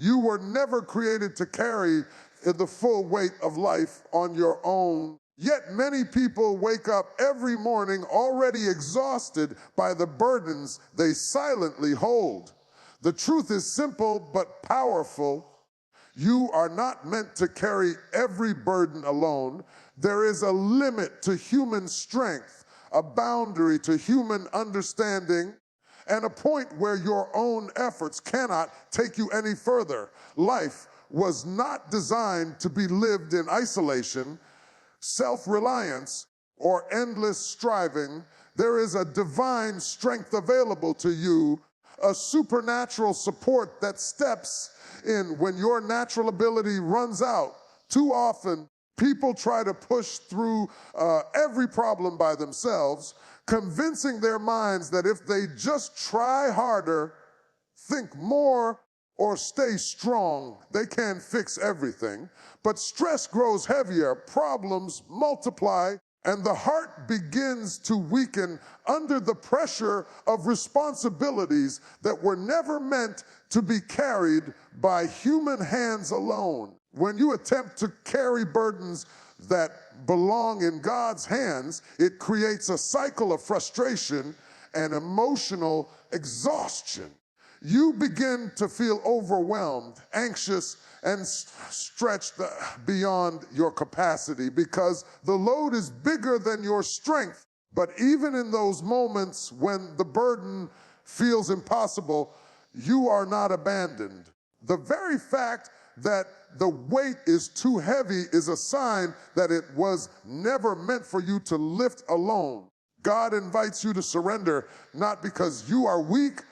You were never created to carry the full weight of life on your own. Yet many people wake up every morning already exhausted by the burdens they silently hold. The truth is simple but powerful. You are not meant to carry every burden alone. There is a limit to human strength, a boundary to human understanding, and a point where your own efforts cannot take you any further. Life was not designed to be lived in isolation, self-reliance, or endless striving. There is a divine strength available to you, a supernatural support that steps in when your natural ability runs out. Too often, people try to push through every problem by themselves, convincing their minds that if they just try harder, think more, or stay strong, they can fix everything. But stress grows heavier, problems multiply, and the heart begins to weaken under the pressure of responsibilities that were never meant to be carried by human hands alone. When you attempt to carry burdens that belong in God's hands, it creates a cycle of frustration and emotional exhaustion. You begin to feel overwhelmed, anxious, and stretched beyond your capacity because the load is bigger than your strength. But even in those moments when the burden feels impossible, you are not abandoned. The very fact that the weight is too heavy is a sign that it was never meant for you to lift alone. God invites you to surrender, not because you are weak,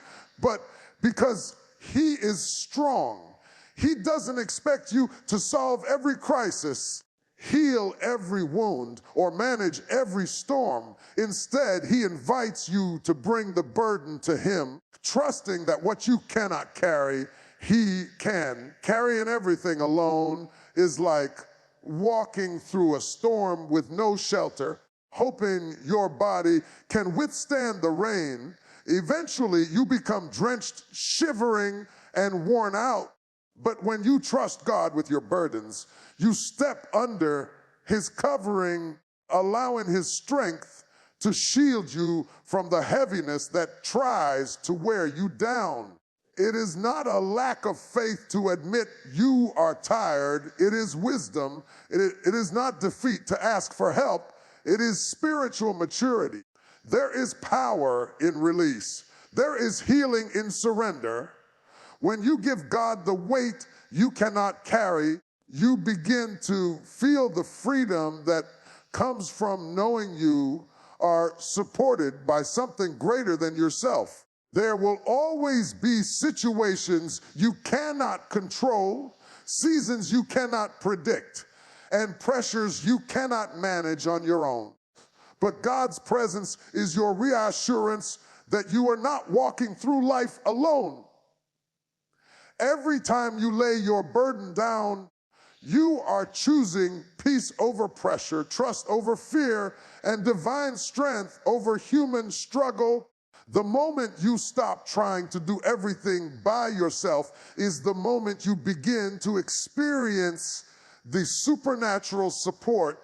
but because He is strong. He doesn't expect you to solve every crisis, heal every wound, or manage every storm. Instead, He invites you to bring the burden to Him, trusting that what you cannot carry, He can. Carrying everything alone is like walking through a storm with no shelter, hoping your body can withstand the rain. Eventually, you become drenched, shivering, and worn out. But when you trust God with your burdens, you step under His covering, allowing His strength to shield you from the heaviness that tries to wear you down. It is not a lack of faith to admit you are tired. It is wisdom. It is not defeat to ask for help. It is spiritual maturity. There is power in release. There is healing in surrender. When you give God the weight you cannot carry, you begin to feel the freedom that comes from knowing you are supported by something greater than yourself. There will always be situations you cannot control, seasons you cannot predict, and pressures you cannot manage on your own. But God's presence is your reassurance that you are not walking through life alone. Every time you lay your burden down, you are choosing peace over pressure, trust over fear, and divine strength over human struggle. The moment you stop trying to do everything by yourself is the moment you begin to experience the supernatural support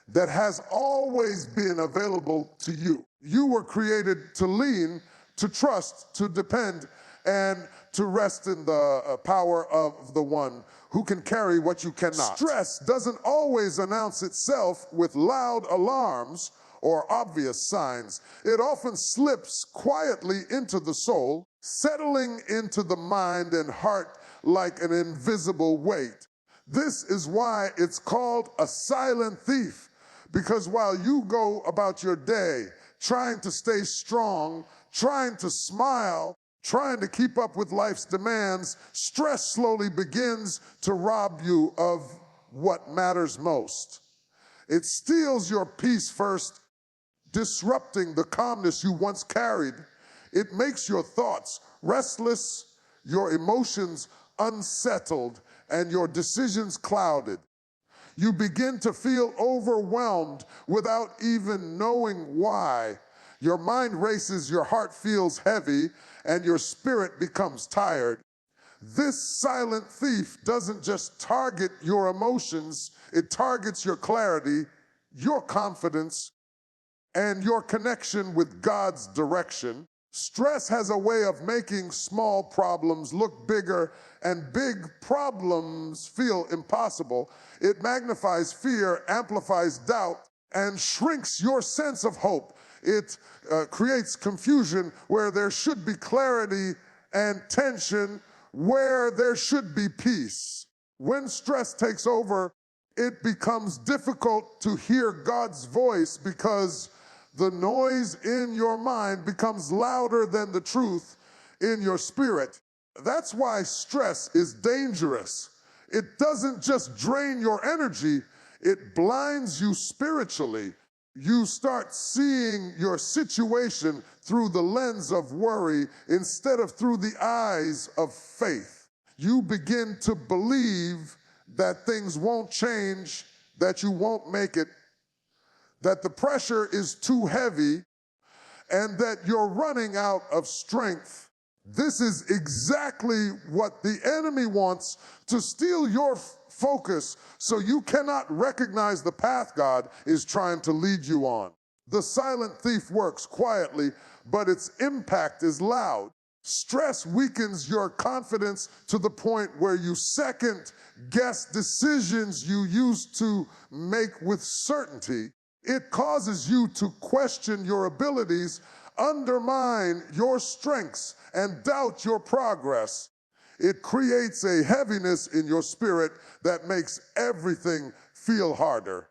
that has always been available to you. You were created to lean, to trust, to depend, and to rest in the power of the one who can carry what you cannot. Stress doesn't always announce itself with loud alarms or obvious signs. It often slips quietly into the soul, settling into the mind and heart like an invisible weight. This is why it's called a silent thief, because while you go about your day trying to stay strong, trying to smile, trying to keep up with life's demands, stress slowly begins to rob you of what matters most. It steals your peace first, disrupting the calmness you once carried. It makes your thoughts restless, your emotions unsettled, and your decisions clouded. You begin to feel overwhelmed without even knowing why. Your mind races, your heart feels heavy, and your spirit becomes tired. This silent thief doesn't just target your emotions, it targets your clarity, your confidence, and your connection with God's direction. Stress has a way of making small problems look bigger and big problems feel impossible. It magnifies fear, amplifies doubt, and shrinks your sense of hope. It creates confusion where there should be clarity and tension where there should be peace. When stress takes over, it becomes difficult to hear God's voice because the noise in your mind becomes louder than the truth in your spirit. That's why stress is dangerous. It doesn't just drain your energy, it blinds you spiritually. You start seeing your situation through the lens of worry instead of through the eyes of faith. You begin to believe that things won't change, that you won't make it, that the pressure is too heavy, and that you're running out of strength. This is exactly what the enemy wants, to steal your focus so you cannot recognize the path God is trying to lead you on. The silent thief works quietly, but its impact is loud. Stress weakens your confidence to the point where you second guess decisions you used to make with certainty. It causes you to question your abilities, undermine your strengths, and doubt your progress. It creates a heaviness in your spirit that makes everything feel harder.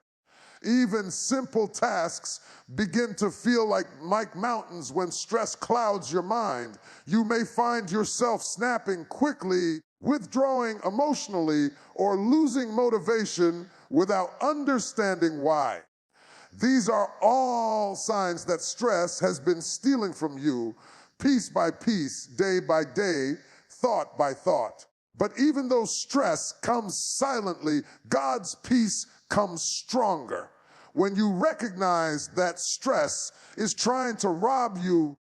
Even simple tasks begin to feel like mountains when stress clouds your mind. You may find yourself snapping quickly, withdrawing emotionally, or losing motivation without understanding why. These are all signs that stress has been stealing from you, piece by piece, day by day, thought by thought. But even though stress comes silently, God's peace comes stronger. When you recognize that stress is trying to rob you,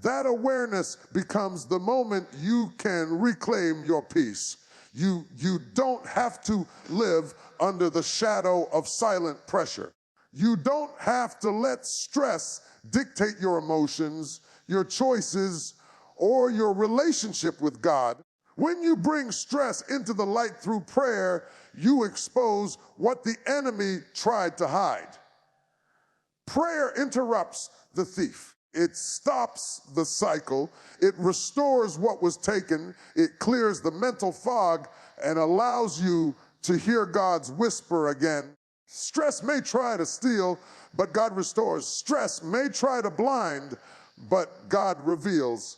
that awareness becomes the moment you can reclaim your peace. You don't have to live under the shadow of silent pressure. You don't have to let stress dictate your emotions, your choices, or your relationship with God. When you bring stress into the light through prayer, you expose what the enemy tried to hide. Prayer interrupts the thief. It stops the cycle. It restores what was taken. It clears the mental fog and allows you to hear God's whisper again. Stress may try to steal, but God restores. Stress may try to blind, but God reveals.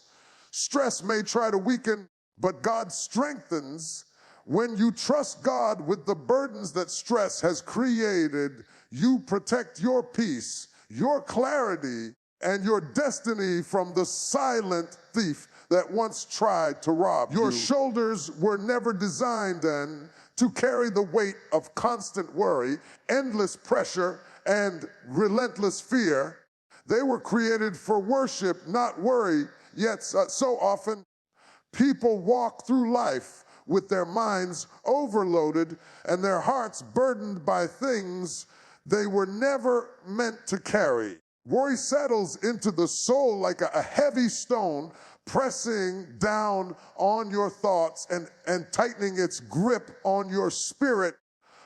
Stress may try to weaken, but God strengthens. When you trust God with the burdens that stress has created, you protect your peace, your clarity, and your destiny from the silent thief that once tried to rob you. Your shoulders were never designed then to carry the weight of constant worry, endless pressure, and relentless fear. They were created for worship, not worry. Yet so often, people walk through life with their minds overloaded and their hearts burdened by things they were never meant to carry. Worry settles into the soul like a heavy stone, pressing down on your thoughts and tightening its grip on your spirit.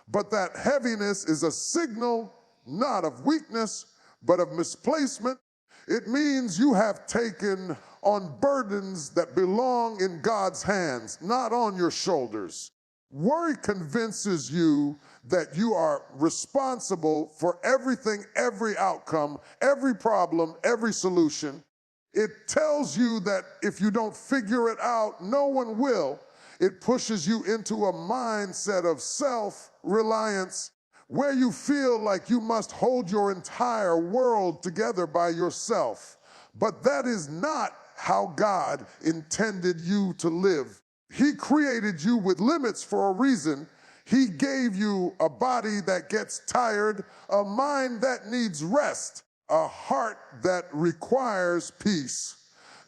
But that heaviness is a signal not of weakness, but of misplacement. It means you have taken on burdens that belong in God's hands, not on your shoulders. Worry convinces you that you are responsible for everything, every outcome, every problem, every solution. It tells you that if you don't figure it out, no one will. It pushes you into a mindset of self-reliance where you feel like you must hold your entire world together by yourself. But that is not how God intended you to live. He created you with limits for a reason. He gave you a body that gets tired, a mind that needs rest, a heart that requires peace.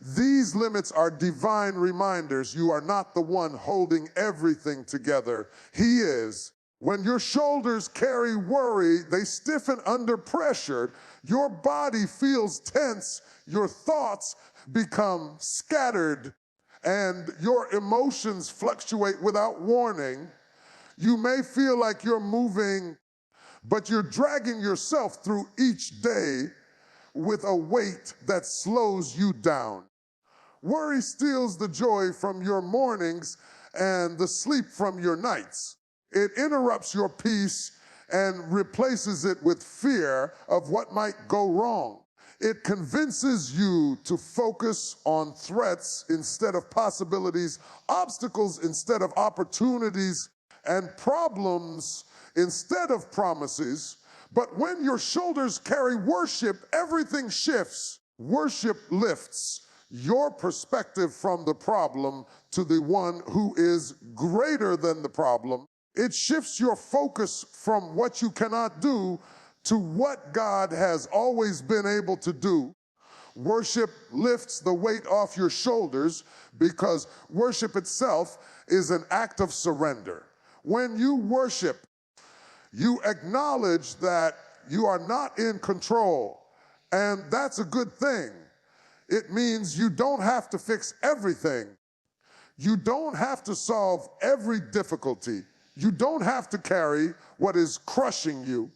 These limits are divine reminders. You are not the one holding everything together. He is. When your shoulders carry worry, they stiffen under pressure. Your body feels tense. Your thoughts become scattered, and your emotions fluctuate without warning. You may feel like you're moving, but you're dragging yourself through each day with a weight that slows you down. Worry steals the joy from your mornings and the sleep from your nights. It interrupts your peace and replaces it with fear of what might go wrong. It convinces you to focus on threats instead of possibilities, obstacles instead of opportunities, and problems instead of promises. But when your shoulders carry worship, everything shifts. Worship lifts your perspective from the problem to the one who is greater than the problem. It shifts your focus from what you cannot do to what God has always been able to do. Worship lifts the weight off your shoulders because worship itself is an act of surrender. When you worship, you acknowledge that you are not in control, and that's a good thing. It means you don't have to fix everything. You don't have to solve every difficulty. You don't have to carry what is crushing you.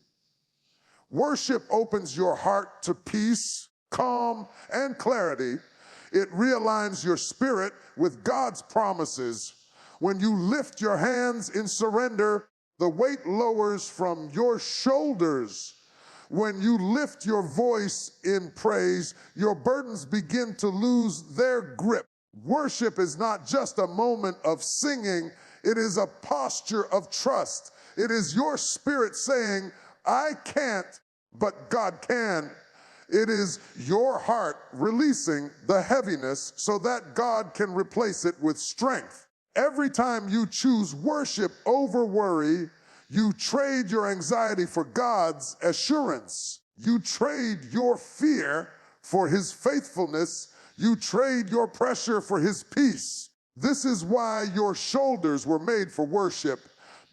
Worship opens your heart to peace, calm, and clarity. It realigns your spirit with God's promises. When you lift your hands in surrender, the weight lowers from your shoulders. When you lift your voice in praise, your burdens begin to lose their grip. Worship is not just a moment of singing, it is a posture of trust. It is your spirit saying, I can't, but God can. It is your heart releasing the heaviness so that God can replace it with strength. Every time you choose worship over worry, you trade your anxiety for God's assurance. You trade your fear for His faithfulness. You trade your pressure for His peace. This is why your shoulders were made for worship,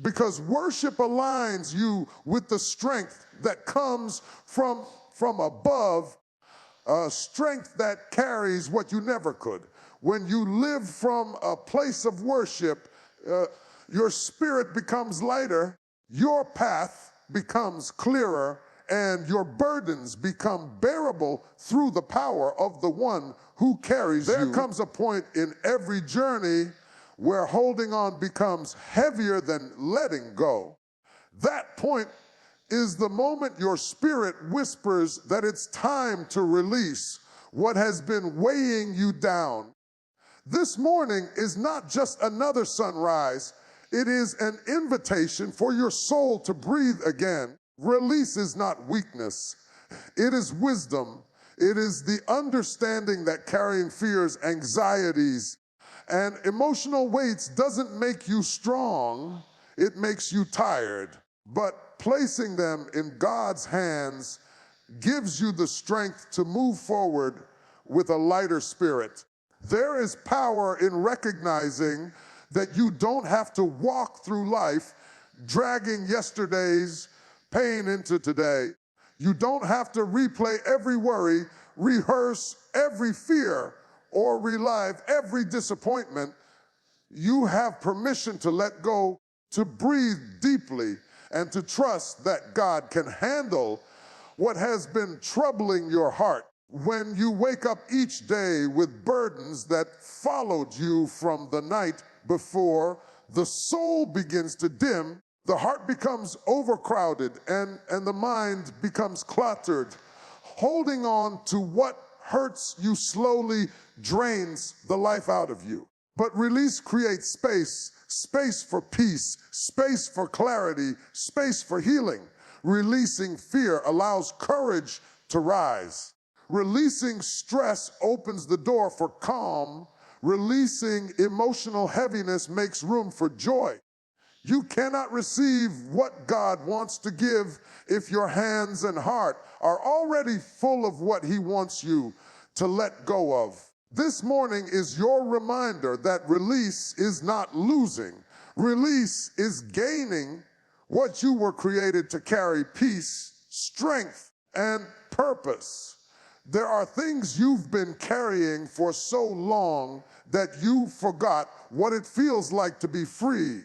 because worship aligns you with the strength that comes from above, strength that carries what you never could. When you live from a place of worship, your spirit becomes lighter, your path becomes clearer, and your burdens become bearable through the power of the one who carries you. There comes a point in every journey where holding on becomes heavier than letting go. That point is the moment your spirit whispers that it's time to release what has been weighing you down. This morning is not just another sunrise, it is an invitation for your soul to breathe again. Release is not weakness, it is wisdom. It is the understanding that carrying fears, anxieties, and emotional weights doesn't make you strong, it makes you tired. But placing them in God's hands gives you the strength to move forward with a lighter spirit. There is power in recognizing that you don't have to walk through life dragging yesterday's pain into today. You don't have to replay every worry, rehearse every fear, or relive every disappointment. You have permission to let go, to breathe deeply, and to trust that God can handle what has been troubling your heart. When you wake up each day with burdens that followed you from the night before, the soul begins to dim, the heart becomes overcrowded, and the mind becomes cluttered. Holding on to what hurts you slowly drains the life out of you. But release creates space, space for peace, space for clarity, space for healing. Releasing fear allows courage to rise. Releasing stress opens the door for calm. Releasing emotional heaviness makes room for joy. You cannot receive what God wants to give if your hands and heart are already full of what He wants you to let go of. This morning is your reminder that release is not losing. Release is gaining what you were created to carry: peace, strength, and purpose. There are things you've been carrying for so long that you forgot what it feels like to be free.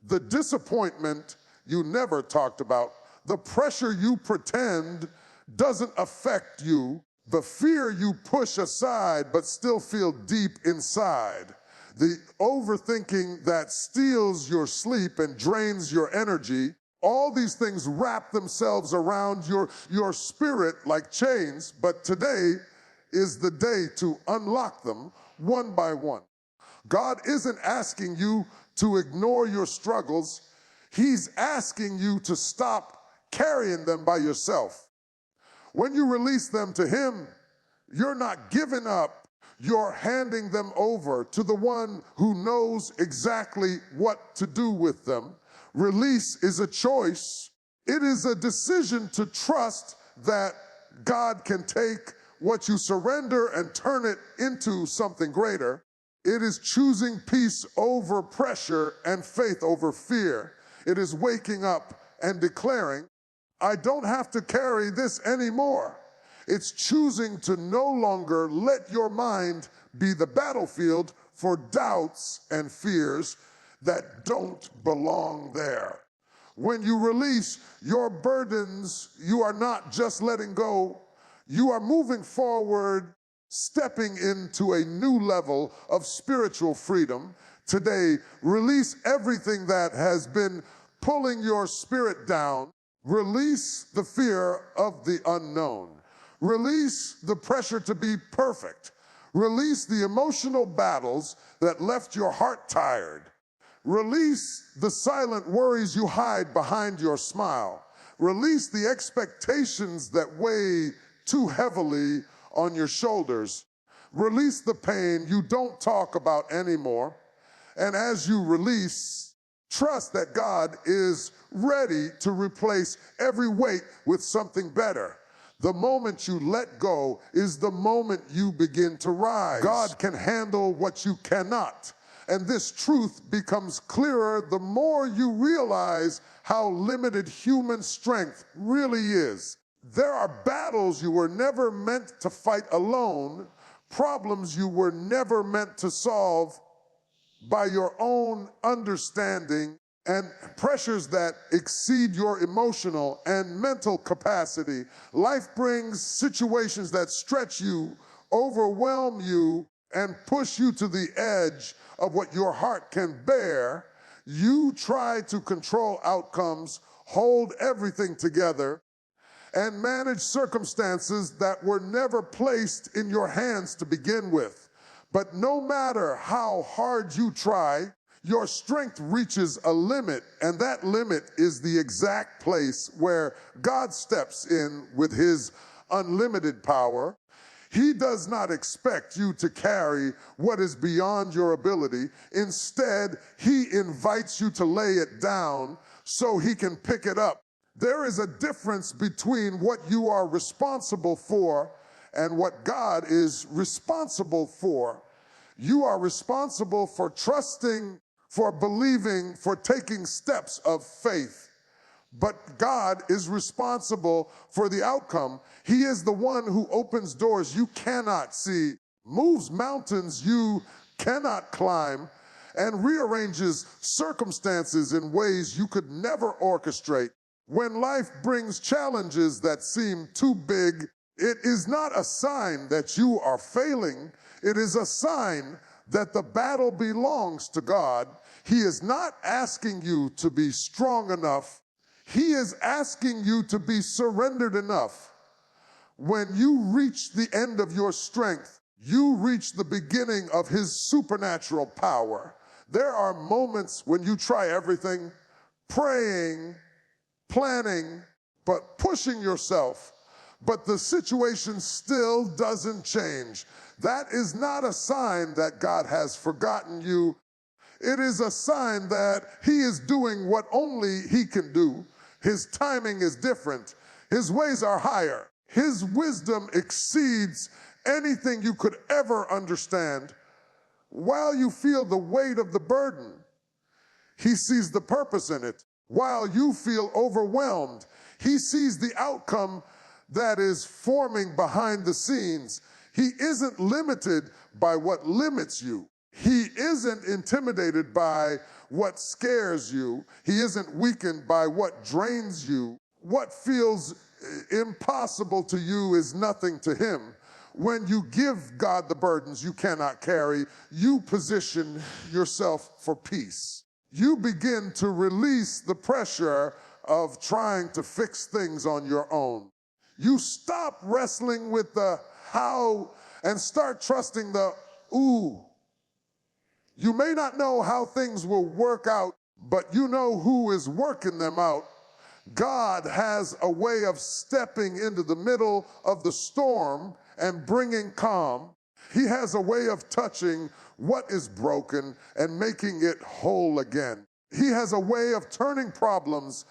The disappointment you never talked about, the pressure you pretend doesn't affect you, the fear you push aside but still feel deep inside, the overthinking that steals your sleep and drains your energy. All these things wrap themselves around your spirit like chains, but today is the day to unlock them one by one. God isn't asking you to ignore your struggles. He's asking you to stop carrying them by yourself. When you release them to Him, you're not giving up. You're handing them over to the one who knows exactly what to do with them. Release is a choice. It is a decision to trust that God can take what you surrender and turn it into something greater. It is choosing peace over pressure and faith over fear. It is waking up and declaring, I don't have to carry this anymore. It's choosing to no longer let your mind be the battlefield for doubts and fears that don't belong there. When you release your burdens, you are not just letting go. You are moving forward, stepping into a new level of spiritual freedom. Today, release everything that has been pulling your spirit down. Release the fear of the unknown. Release the pressure to be perfect. Release the emotional battles that left your heart tired. Release the silent worries you hide behind your smile. Release the expectations that weigh too heavily on your shoulders. Release the pain you don't talk about anymore. And as you release, trust that God is ready to replace every weight with something better. The moment you let go is the moment you begin to rise. God can handle what you cannot. And this truth becomes clearer the more you realize how limited human strength really is. There are battles you were never meant to fight alone, problems you were never meant to solve by your own understanding, and pressures that exceed your emotional and mental capacity. Life brings situations that stretch you, overwhelm you, and push you to the edge of what your heart can bear. You try to control outcomes, hold everything together, and manage circumstances that were never placed in your hands to begin with. But no matter how hard you try, your strength reaches a limit, and that limit is the exact place where God steps in with His unlimited power. He does not expect you to carry what is beyond your ability. Instead, He invites you to lay it down so He can pick it up. There is a difference between what you are responsible for and what God is responsible for. You are responsible for trusting, for believing, for taking steps of faith. But God is responsible for the outcome. He is the one who opens doors you cannot see, moves mountains you cannot climb, and rearranges circumstances in ways you could never orchestrate. When life brings challenges that seem too big, it is not a sign that you are failing. It is a sign that the battle belongs to God. He is not asking you to be strong enough. He is asking you to be surrendered enough. When you reach the end of your strength, you reach the beginning of His supernatural power. There are moments when you try everything, praying, planning, but pushing yourself, but the situation still doesn't change. That is not a sign that God has forgotten you. It is a sign that He is doing what only He can do. His timing is different. His ways are higher. His wisdom exceeds anything you could ever understand, while you feel the weight of the burden, he sees the purpose in it. While you feel overwhelmed, he sees the outcome that is forming behind the scenes. He isn't limited by what limits you. He isn't intimidated by what scares you. He isn't weakened by what drains you. What feels impossible to you is nothing to him. When you give God the burdens you cannot carry, you position yourself for peace. You begin to release the pressure of trying to fix things on your own. You stop wrestling with the how and start trusting the ooh. You may not know how things will work out, but you know who is working them out. God has a way of stepping into the middle of the storm and bringing calm. He has a way of touching what is broken and making it whole again. He has a way of turning problems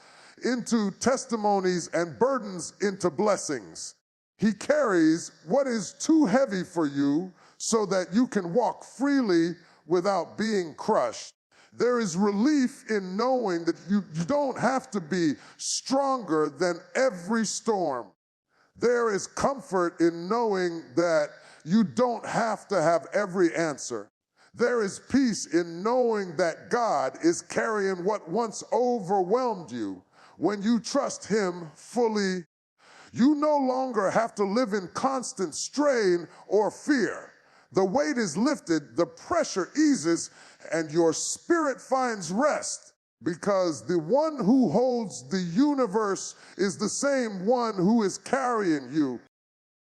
into testimonies and burdens into blessings. He carries what is too heavy for you so that you can walk freely without being crushed. There is relief in knowing that you don't have to be stronger than every storm. There is comfort in knowing that you don't have to have every answer. There is peace in knowing that God is carrying what once overwhelmed you. When you trust him fully, you no longer have to live in constant strain or fear. The weight is lifted, the pressure eases, and your spirit finds rest, because the one who holds the universe is the same one who is carrying you.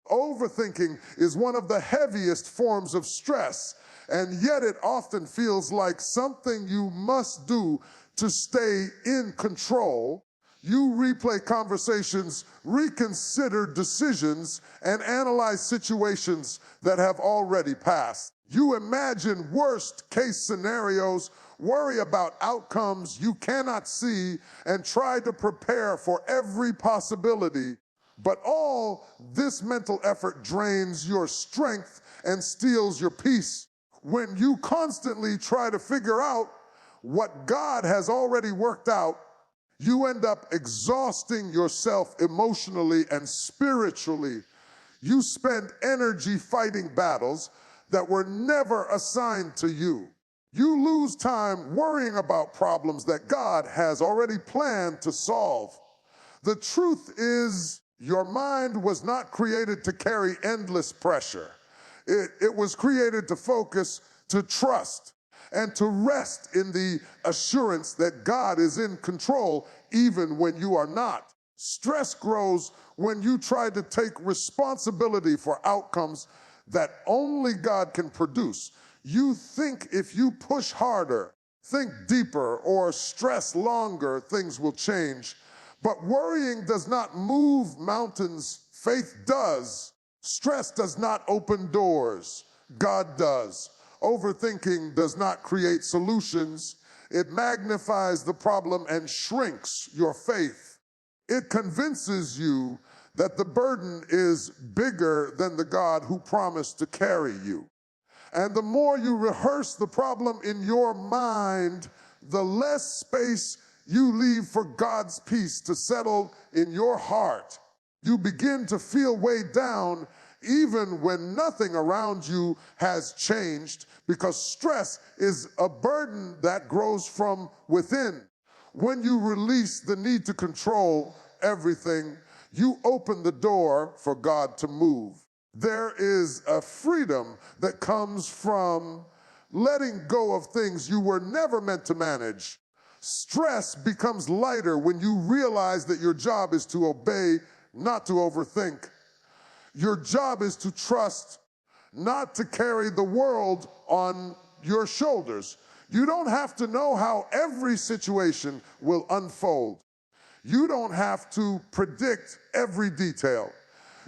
Overthinking is one of the heaviest forms of stress, and yet it often feels like something you must do to stay in control. You replay conversations, reconsider decisions, and analyze situations that have already passed. You imagine worst-case scenarios, worry about outcomes you cannot see, and try to prepare for every possibility. But all this mental effort drains your strength and steals your peace. When you constantly try to figure out what God has already worked out, you end up exhausting yourself emotionally and spiritually. You spend energy fighting battles that were never assigned to you. You lose time worrying about problems that God has already planned to solve. The truth is, your mind was not created to carry endless pressure. It was created to focus, to trust, and to rest in the assurance that God is in control even when you are not. Stress grows when you try to take responsibility for outcomes that only God can produce. You think if you push harder, think deeper, or stress longer, things will change. But worrying does not move mountains, faith does. Stress does not open doors, God does. Overthinking does not create solutions. It magnifies the problem and shrinks your faith. It convinces you that the burden is bigger than the God who promised to carry you. And the more you rehearse the problem in your mind, the less space you leave for God's peace to settle in your heart. You begin to feel weighed down even when nothing around you has changed, because stress is a burden that grows from within. When you release the need to control everything, you open the door for God to move. There is a freedom that comes from letting go of things you were never meant to manage. Stress becomes lighter when you realize that your job is to obey, not to overthink. Your job is to trust, not to carry the world on your shoulders. You don't have to know how every situation will unfold. You don't have to predict every detail.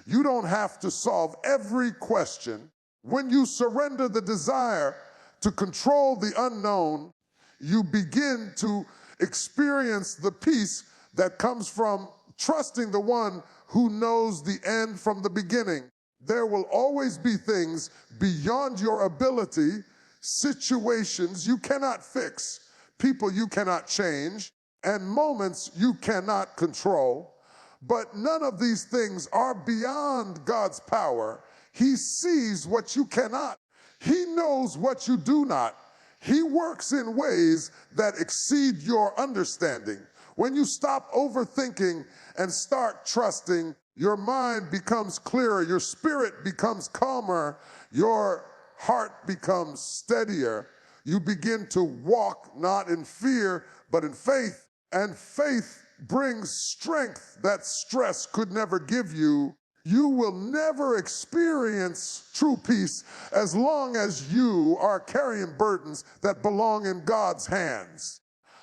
You don't have to solve every question. When you surrender the desire to control the unknown, you begin to experience the peace that comes from trusting the one who knows the end from the beginning. There will always be things beyond your ability, situations you cannot fix, people you cannot change, and moments you cannot control. But none of these things are beyond God's power. He sees what you cannot. He knows what you do not. He works in ways that exceed your understanding. When you stop overthinking and start trusting, your mind becomes clearer, your spirit becomes calmer, your heart becomes steadier. You begin to walk not in fear, but in faith. And faith brings strength that stress could never give you. You will never experience true peace as long as you are carrying burdens that belong in God's hands.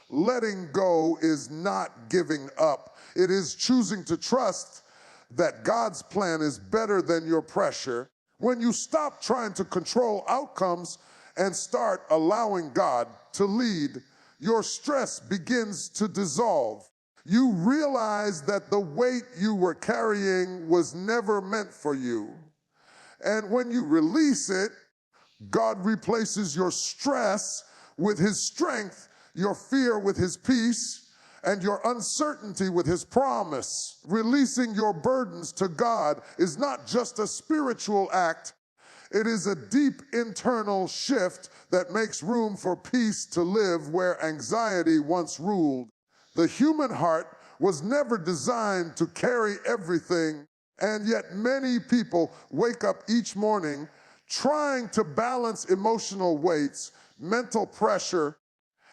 Letting go is not giving up. It is choosing to trust that God's plan is better than your pressure. When you stop trying to control outcomes and start allowing God to lead, your stress begins to dissolve. You realize that the weight you were carrying was never meant for you. And when you release it, God replaces your stress with His strength, your fear with His peace, and your uncertainty with His promise. Releasing your burdens to God is not just a spiritual act, it is a deep internal shift that makes room for peace to live where anxiety once ruled. The human heart was never designed to carry everything, and yet many people wake up each morning trying to balance emotional weights, mental pressure,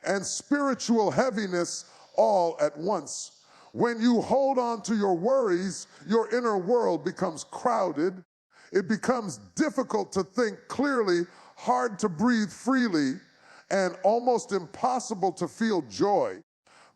and spiritual heaviness all at once. When you hold on to your worries, your inner world becomes crowded. It becomes difficult to think clearly, hard to breathe freely, and almost impossible to feel joy.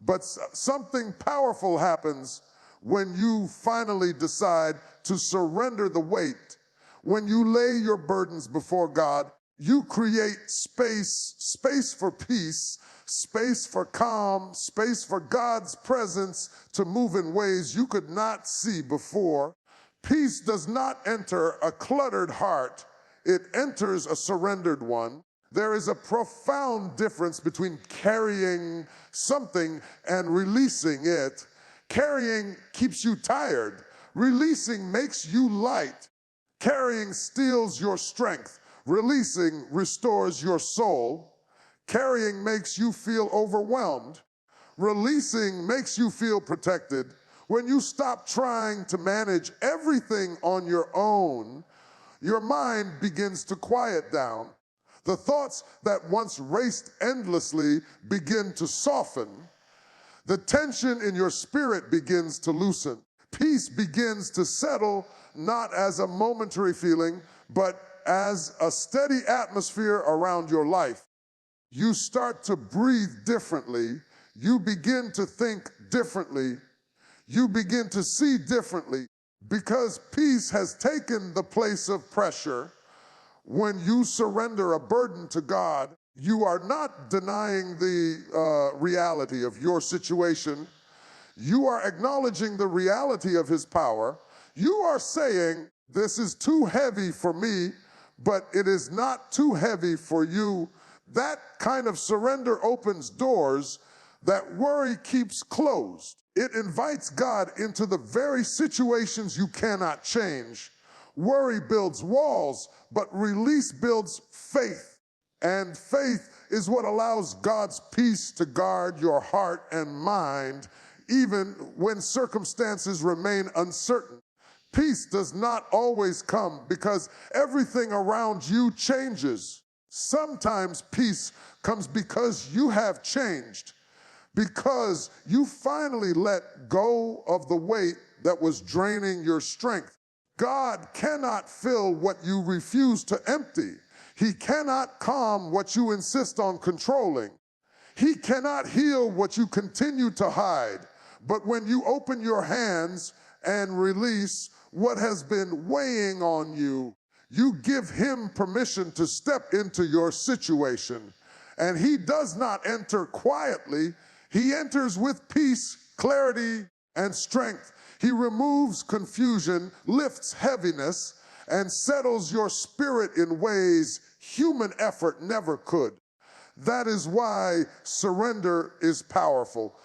But something powerful happens when you finally decide to surrender the weight. When you lay your burdens before God, you create space for peace, space for calm, space for God's presence to move in ways you could not see before. Peace does not enter a cluttered heart. It enters a surrendered one. There is a profound difference between carrying something and releasing it. Carrying keeps you tired. Releasing makes you light. Carrying steals your strength. Releasing restores your soul. Carrying makes you feel overwhelmed. Releasing makes you feel protected. When you stop trying to manage everything on your own, your mind begins to quiet down. The thoughts that once raced endlessly begin to soften. The tension in your spirit begins to loosen. Peace begins to settle, not as a momentary feeling, but as a steady atmosphere around your life. You start to breathe differently. You begin to think differently. You begin to see differently because peace has taken the place of pressure. When you surrender a burden to God, you are not denying the reality of your situation. You are acknowledging the reality of His power. You are saying, this is too heavy for me, but it is not too heavy for you. That kind of surrender opens doors that worry keeps closed. It invites God into the very situations you cannot change. Worry builds walls, but release builds faith. And faith is what allows God's peace to guard your heart and mind, even when circumstances remain uncertain. Peace does not always come because everything around you changes. Sometimes peace comes because you have changed, because you finally let go of the weight that was draining your strength. God cannot fill what you refuse to empty. He cannot calm what you insist on controlling. He cannot heal what you continue to hide. But when you open your hands and release what has been weighing on you, you give Him permission to step into your situation. And He does not enter quietly. He enters with peace, clarity, and strength. He removes confusion, lifts heaviness, and settles your spirit in ways human effort never could. That is why surrender is powerful.